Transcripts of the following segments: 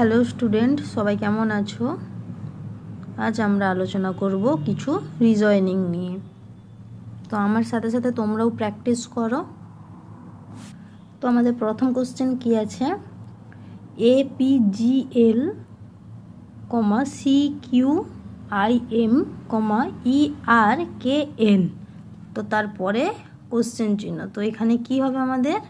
Hello student, সবাই কেমন আছো? আজ আমরা আলোচনা করব কিছু রিজয়নিং নিয়ে। তো আমার সাথে সাথে তোমরাও প্র্যাকটিস করো। তো আমাদের প্রথম কোশ্চেন কি আছে? APGL, CQIM, ERKN। তো তারপরে কোশ্চেন চিহ্ন। তো এখানে কি হবে আমাদের?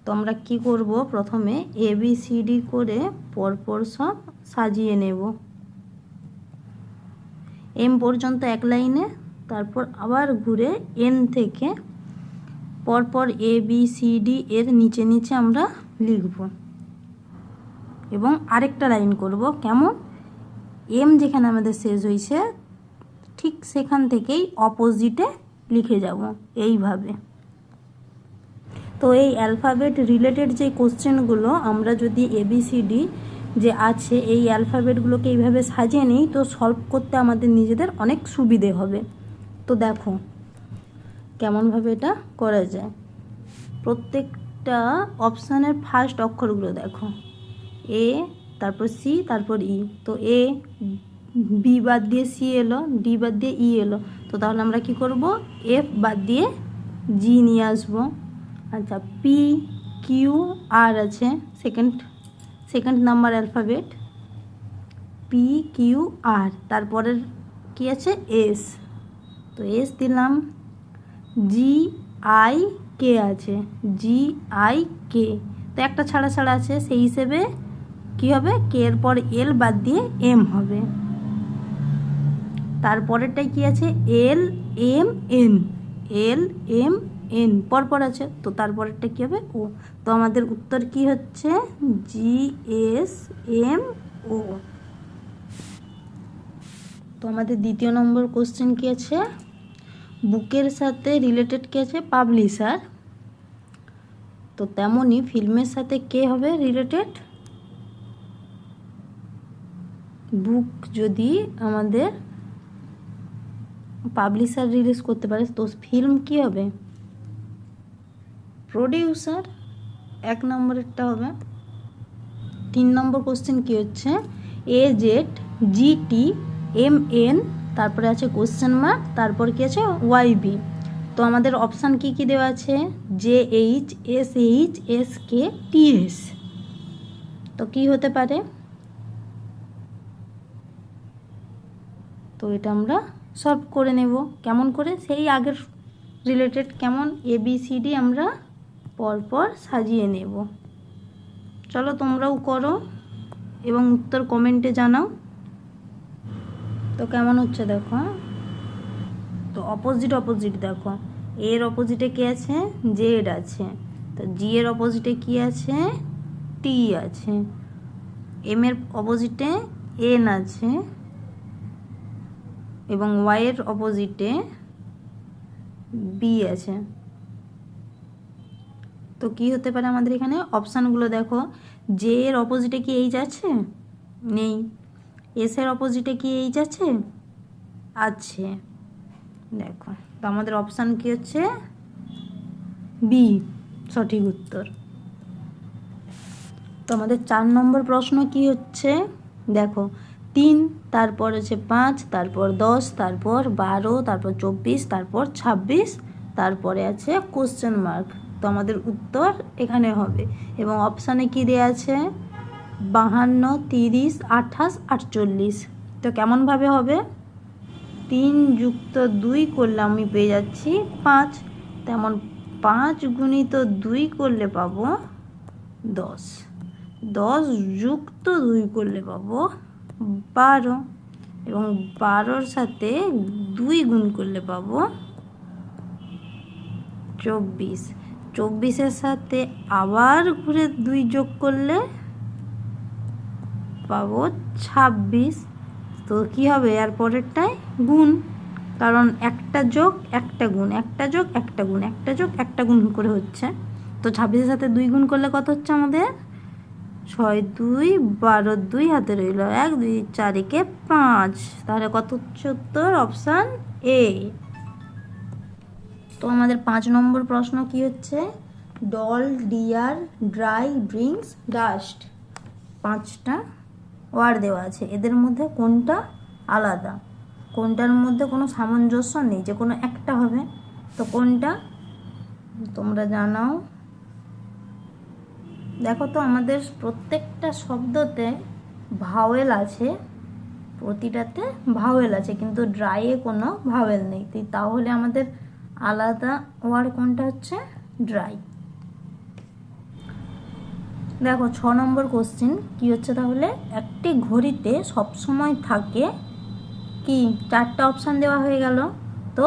তো আমরা কী করব, প্রথমে ABCD করে পরপর সব সাজিয়ে নেব এম পর্যন্ত এক লাইনে, তারপর আবার ঘুরে এন থেকে পরপর ABCD এর নিচে নিচে আমরা লিখব এবং আরেকটা লাইন করব। কেমন? এম যেখানে আমাদের শেষ হয়েছে ঠিক সেখান থেকেই অপোজিটে লিখে যাব এইভাবে। তো এই অ্যালফাবেট রিলেটেড যে কোশ্চেনগুলো আমরা যদি ABCD যে আছে এই অ্যালফাবেটগুলোকে এইভাবে সাজিয়ে নিই তো সলভ করতে আমাদের নিজেদের অনেক সুবিধে হবে। তো দেখো কেমনভাবে এটা করা যায়। প্রত্যেকটা অপশানের ফার্স্ট অক্ষরগুলো দেখো, A, তারপর C, তারপর E। তো A, B বাদ দিয়ে C এলো, D বাদ দিয়ে E এলো। তো তাহলে আমরা কি করব? F বাদ দিয়ে G নিয়ে আসবো। আচ্ছা, PQR আছে সেকেন্ড নাম্বার অ্যালফাবেট, PQR। তারপরের কি আছে? S। তো S দিলাম। GIK আছে, GIK। তো একটা ছাড়া ছাড়া আছে, সেই হিসেবে কি হবে? কে এর পর L বাদ দিয়ে M হবে। তারপরেরটাই কি আছে? LMN, LMN পরপর আছে, তো তারপরেরটা কী হবে? ও। তো আমাদের উত্তর কি হচ্ছে? GSMO। তো আমাদের দ্বিতীয় নম্বর কোশ্চেন কি আছে? বুকের সাথে রিলেটেড কি আছে? পাবলিশার। তো তেমনই ফিল্মের সাথে কে হবে রিলেটেড? বুক যদি আমাদের পাবলিশার রিলিজ করতে পারে তো ফিল্ম কি হবে? প্রডিউসার। এক নম্বরেরটা হবে। 3 নম্বর কোশ্চেন কি হচ্ছে? AZGTMN, তারপরে আছে কোশ্চেন মার্ক, তারপর কি আছে? YB। তো আমাদের অপশান কি কি দেওয়া আছে? JH, SH, SK, TS। তো কি হতে পারে? তো এটা আমরা সলভ করে নেব। কেমন করে? সেই আগের রিলেটেড কেমন ABCD আমরা পরপর সাজিয়ে নেব। চলো তোমরাও করো এবং উত্তর কমেন্টে জানাও। তো কেমন হচ্ছে দেখো। তো অপোজিট দেখো, এর অপোজিটে কি আছে? জেড আছে। তো জি এর অপোজিটে কি আছে? টি আছে। এম এর অপোজিটে এন আছে এবং ওয়াই এর অপোজিটে বি আছে। তো কি হতে পারে আমাদের এখানে? অপশানগুলো দেখো, জে এর অপোজিটে কি এইচ আছে? নেই। এস এর অপোজিটে কি এইচ আছে? আছে। দেখো, তো আমাদের অপশান কি হচ্ছে? বি সঠিক উত্তর। তো আমাদের 4 নম্বর প্রশ্ন কি হচ্ছে? দেখো 3, তারপর হচ্ছে 5, তারপর 10, তারপর 12, তারপর 24, তারপর 26, তারপরে আছে কোশ্চেন মার্ক। তো আমাদের উত্তর এখানে হবে এবং অপশানে কি দেওয়া আছে? 52, 30, 28, 48। তো কেমনভাবে হবে? 3 যুক্ত 2 করলে আমি পেয়ে যাচ্ছি 5, তেমন 5 গুণিত 2 করলে পাবো 10, 10 যুক্ত 2 করলে পাবো 12 এবং 12-র সাথে 2 গুণ করলে পাবো 24, 24-এর সাথে আবার ঘুরে 2 যোগ করলে পাবো 26। তো কী হবে? এর পরেরটায় গুণ, কারণ একটা যোগ একটা গুণ, একটা যোগ একটা গুণ, একটা যোগ একটা গুণ করে হচ্ছে। তো 26-এর সাথে 2 গুণ করলে কত হচ্ছে আমাদের? 6 2 12, 2 হাতে রইল 1 2 4 একে 5। তাহলে কত হচ্ছে উত্তর? Option A. তো আমাদের 5 নম্বর প্রশ্ন কি হচ্ছে? Doll dear dry drinks dust. 5টা ওয়ার্ড দেওয়া আছে, এদের মধ্যে কোনটা আলাদা, কোনটার মধ্যে কোনো সামঞ্জস্য নেই, যে কোনো একটা হবে, তো কোনটা তোমরা জানাও। দেখো তো আমাদের প্রত্যেকটা শব্দতে ভাওয়েল আছে, প্রতিটাতে ভাওয়েল আছে, কিন্তু ড্রাইয়ে কোনো ভাওয়েল নেই। তাহলে আমাদের আলাদা ওয়ার্ড কোনটা হচ্ছে ড্রাই। দেখো 6 নম্বর কোশ্চেন কি হচ্ছে, তাহলে একটি ঘড়িতে সবসময় থাকে কি, 4টা অপশান দেওয়া হয়ে গেল। তো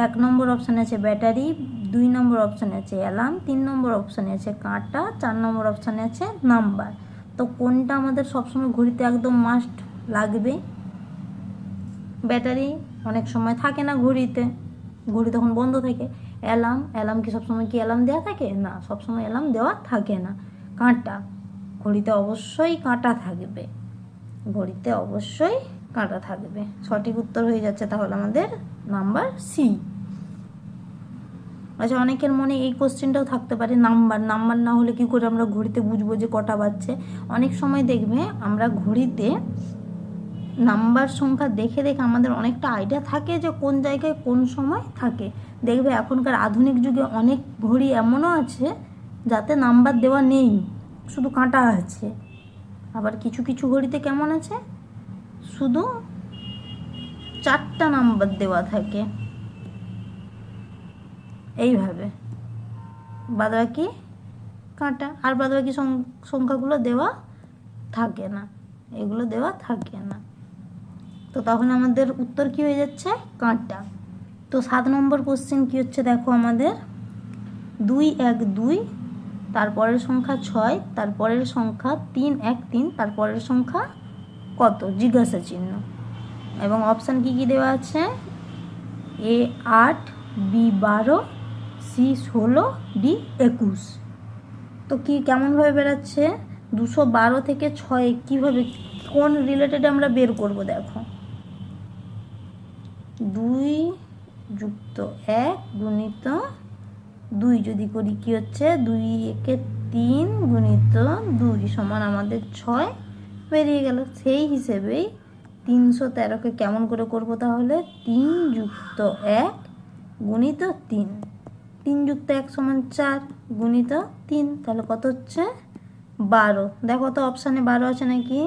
1 নম্বর অপশানে আছে ব্যাটারি, 2 নম্বর অপশানে আছে অ্যালার্ম, 3 নম্বর অপশানে আছে কাঁটা, 4 নম্বর অপশানে আছে নাম্বার। তো কোনটা আমাদের সবসময় ঘড়িতে একদম মাস্ট লাগবে? ব্যাটারি অনেক সময় থাকে না ঘড়িতে, ঘড়ি তখন বন্ধ থাকে। অ্যালার্ম কি সবসময় কি অ্যালার্ম দেওয়া থাকে? না, সবসময় অ্যালার্ম দেওয়া থাকে না। কাঁটা, ঘড়িতে অবশ্যই কাঁটা থাকবে, ঘড়িতে অবশ্যই কাঁটা থাকবে। সঠিক উত্তর হয়ে যাচ্ছে তাহলে আমাদের নাম্বার সি। আচ্ছা, অনেকের মনে এই কোশ্চেনটাও থাকতে পারে, নাম্বার না হলে কি করে আমরা ঘড়িতে বুঝবো যে কটা বাজছে? অনেক সময় দেখবে আমরা ঘড়িতে নাম্বার সংখ্যা দেখে দেখে আমাদের অনেকটা আইডিয়া থাকে যে কোন জায়গায় কোন সময় থাকে। দেখবে এখনকার আধুনিক যুগে অনেক ঘড়ি এমনও আছে যাতে নাম্বার দেওয়া নেই, শুধু কাঁটা আছে। আবার কিছু কিছু ঘড়িতে কেমন আছে, শুধু 4টা নাম্বার দেওয়া থাকে, এইভাবে, বাদবাকি কাঁটা, আর বাদবাকি সংখ্যাগুলো দেওয়া থাকে না, এগুলো দেওয়া থাকে না। তো তখন আমাদের উত্তর কি হয়ে যাচ্ছে? কাঁটা। তো 7 নম্বর কোশ্চেন কি হচ্ছে, দেখো আমাদের 2 1 2, তারপরের সংখ্যা 6, তারপরের সংখ্যা 3 1 3, তারপরের সংখ্যা কত, জিজ্ঞাসা চিহ্ন। এবং অপশান কি কি দেওয়া আছে? এ 8, বি 12, সি 16, ডি 21। তো কি কেমনভাবে বেরাচ্ছে? 212 থেকে 6 কীভাবে, কোন রিলেটেড আমরা বের করব? দেখো 2 যুক্ত 1 গুণিত 2 যদি করি কি হচ্ছে, 2 একে 3 গুণিত 2 সমান আমাদের 6 বেরিয়ে গেল। সেই হিসেবেই 313কে কেমন করে করব তাহলে? 3 যুক্ত 1 গুণিত 3, 3 যুক্ত 1 সমান 4 গুণিত 3, তাহলে কত হচ্ছে? 12। দেখো তো অপশানে 12 আছে নাকি?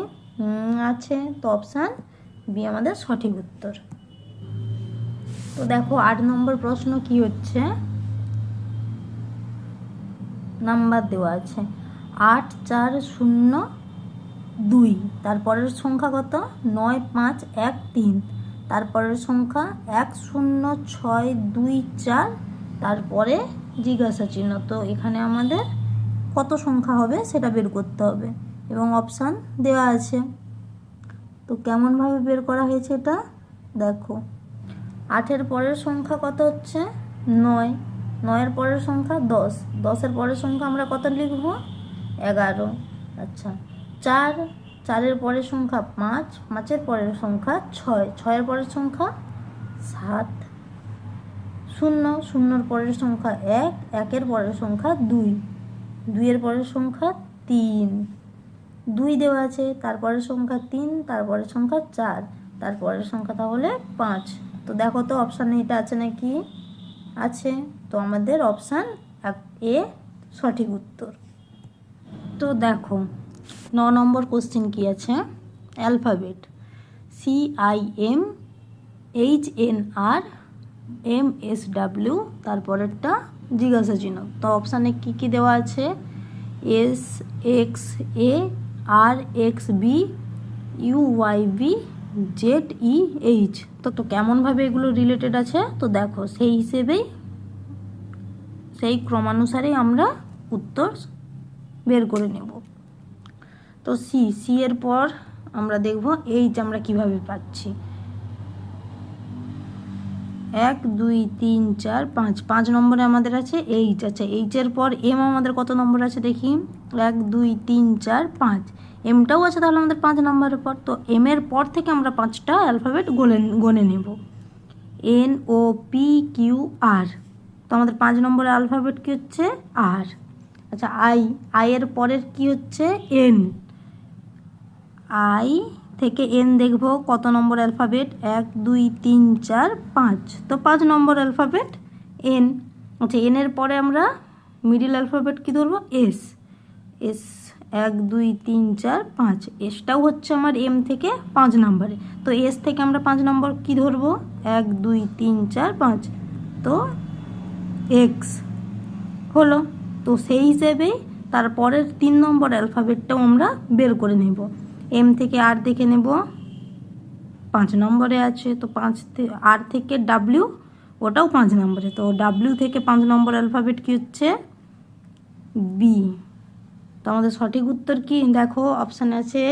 আছে, তো অপশান বি আমাদের সঠিক উত্তর। তো দেখো 8 নম্বর প্রশ্ন কি হচ্ছে, নাম্বার দেওয়া আছে 8 4 0 2, তারপরের সংখ্যা কত? 9 5 1 3, তারপরের সংখ্যা 1 0 6 2 4, তারপরে জিজ্ঞাসা চিহ্ন। তো এখানে আমাদের কত সংখ্যা হবে সেটা বের করতে হবে, এবং অপশান দেওয়া আছে। তো কেমনভাবে বের করা হয়েছে এটা দেখো, 8-এর পরের সংখ্যা কত হচ্ছে? 9, 9-এর পরের সংখ্যা 10, 10-এর পরের সংখ্যা আমরা কত লিখব? 11। আচ্ছা, 4, 4-এর পরের সংখ্যা 5, 5-এর পরের সংখ্যা 6, 6-এর পরের সংখ্যা 7, 0, 0-এর পরের সংখ্যা 1, 1-এর পরের সংখ্যা 2, 2-এর পরের সংখ্যা 3, 2 দেওয়া আছে, তারপরের সংখ্যা 3, তারপরের সংখ্যা 4, তারপরের সংখ্যা তাহলে 5। তো দেখো তো অপশানে এটা আছে নাকি? আছে, তো আমাদের অপশান এ সঠিক উত্তর। তো দেখো 9 নম্বর কোশ্চেন কি আছে, অ্যালফাবেট CIM HNR MSW, তারপরেরটা জিজ্ঞাসা চিহ্ন। তো অপশানে কি কি দেওয়া আছে? SXA RXB UYB ZEH। তো কেমনভাবে এগুলো রিলেটেড আছে? তো দেখো সেই হিসেবেই, সেই ক্রমানুসারেই আমরা উত্তর বের করে নেব। তো সি এর পর আমরা দেখব এইচ আমরা কিভাবে পাচ্ছি। 1 2 3 4 5, 5 নম্বরে আমাদের আছে এইচ। আচ্ছা, এইচের পর এম আমাদের কত নম্বর আছে দেখি? 1 2 3 4 5, এমটাও আছে, তাহলে আমাদের 5 নম্বরের পর। তো এম এর পর থেকে আমরা 5টা অ্যালফাবেট গণে নেব, NOPQR। তো আমাদের 5 নম্বরের অ্যালফাবেট কি হচ্ছে? আর। আচ্ছা, আই এর পরের কি হচ্ছে? এন। আই থেকে এন দেখব কত নম্বর অ্যালফাবেট, 1 2 3 4 5, তো 5 নম্বর অ্যালফাবেট এন। আচ্ছা, এনের পরে আমরা মিডিল অ্যালফাবেট কী ধরবো, এস। এস 1 2 3 4 5, এসটাও হচ্ছে আমার এম থেকে 5 নম্বরে, তো এস থেকে আমরা 5 নম্বর কী ধরবো, 1 2 3 4 5, তো এক্স হলো। তো সেই হিসেবেই তারপরের 3 নম্বর অ্যালফাবেটটাও আমরা বের করে নেব। এম থেকে আর দেখে নেব, 5 নম্বরে আছে, তো আর থেকে ডাব্লিউ, ওটাও 5 নম্বরে, তো ডাব্লিউ থেকে 5 নম্বর অ্যালফাবেট কী হচ্ছে, বি। তো আমাদের সঠিক উত্তর কি, দেখো অপশানে আছে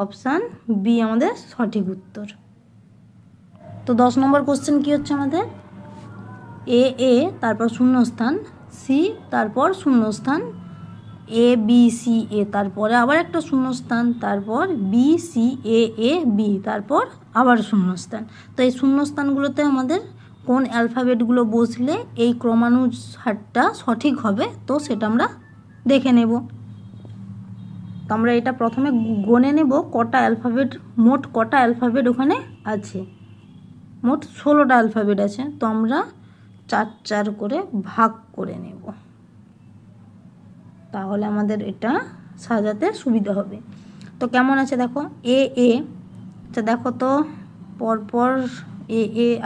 অপশান বি আমাদের সঠিক উত্তর। তো 10 নম্বর কোশ্চেন কী হচ্ছে আমাদের, এ তারপর শূন্যস্থান, সি তারপর শূন্যস্থান, এ বি সি এ তারপরে আবার একটা শূন্যস্থান, তারপর বি সি এ বি তারপর আবার শূন্যস্থান। তো এই শূন্যস্থানগুলোতে আমাদের কোন অ্যালফাবেটগুলো বসলে এই ক্রমানুসারটা সঠিক হবে, তো সেটা আমরা দেখে নেব। তো আমরা এটা প্রথমে গণে নেব কটা অ্যালফাবেট, মোট কটা অ্যালফাবেট ওখানে আছে। মোট 16টা অ্যালফাবেট আছে, তো আমরা 4 4 করে ভাগ করে নেব, তাহলে আমাদের এটা সাজাতে সুবিধা হবে। তো কেমন আছে দেখো, আচ্ছা দেখো তো পরপর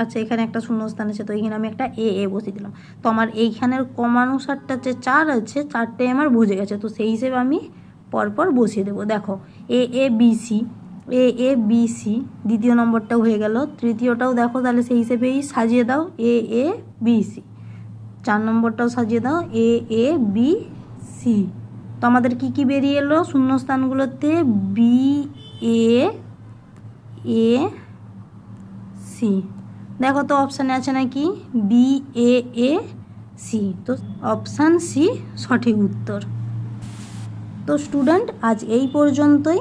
আচ্ছা এখানে একটা শূন্যস্থান আছে, তো এখানে আমি একটা বসিয়ে দিলাম। তো আমার এইখানের ক্রমানুসারটা যে 4 আছে, 4টাই আমার বুঝে গেছে, তো সেই হিসেবে আমি পরপর বসিয়ে দেবো। দেখো এ বি সি দ্বিতীয় নম্বরটাও হয়ে গেল, তৃতীয়টাও দেখো তাহলে সেই হিসেবেই সাজিয়ে দাও, এ বি সি। 4 নম্বরটাও সাজিয়ে দাও, এ বি সি। তো আমাদের কি বেরিয়ে এলো শূন্যস্থানগুলোতে, বি এ সি। দেখো তো অপশানে আছে নাকি, বি এ সি, তো অপশান সি সঠিক উত্তর। তো স্টুডেন্ট আজ এই পর্যন্তই।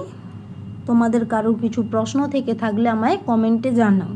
তোমাদের কারো কিছু প্রশ্ন থেকে থাকলে আমায় কমেন্টে জানাও।